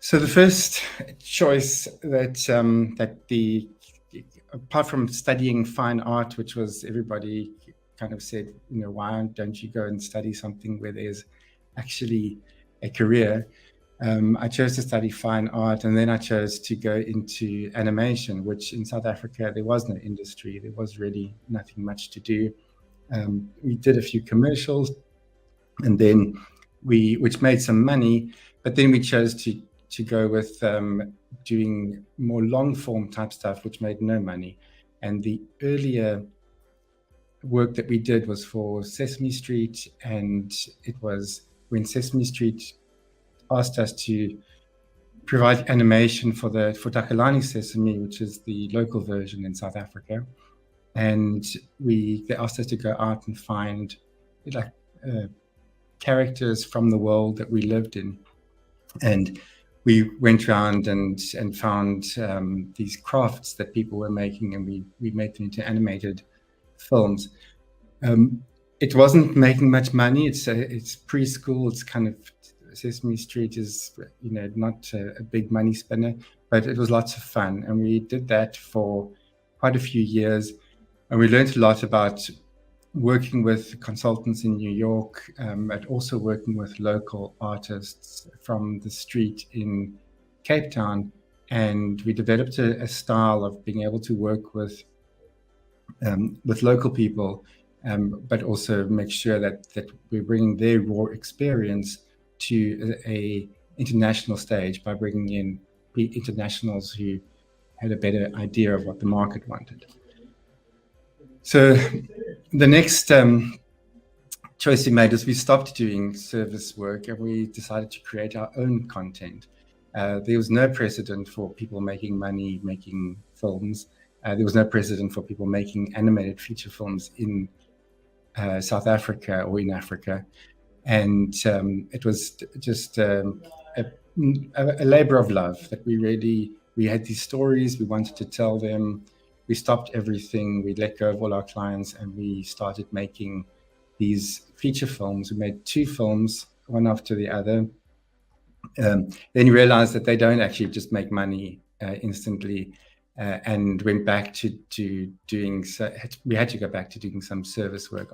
So the first choice apart from studying fine art, which was everybody kind of said, why don't you go and study something where there's actually a career? I chose to study fine art, and then I chose to go into animation, which in South Africa, there was no industry. There was really nothing much to do. We did a few commercials, and then which made some money, but then we chose to go with doing more long form type stuff, which made no money. And the earlier work that we did was for Sesame Street, and it was when Sesame Street asked us to provide animation for Takalani Sesame, which is the local version in South Africa. And they asked us to go out and find characters from the world that we lived in. And we went around and found these crafts that people were making, and we made them into animated films. It wasn't making much money. It's preschool. It's kind of, Sesame Street is not a big money spinner, but it was lots of fun, and we did that for quite a few years, and we learned a lot about working with consultants in New York, and also working with local artists from the street in Cape Town. And we developed a style of being able to work with local people, but also make sure that we're bringing their raw experience to a international stage by bringing in internationals who had a better idea of what the market wanted. So the next choice we made is we stopped doing service work, and we decided to create our own content. There was no precedent for people making money making films. There was no precedent for people making animated feature films in South Africa or in Africa. And it was just a labor of love that we had these stories, we wanted to tell them. We stopped everything, we let go of all our clients, and we started making these feature films. We made 2 films, one after the other. Then you realize that they don't actually just make money instantly, and went back to doing, we had to go back to doing some service work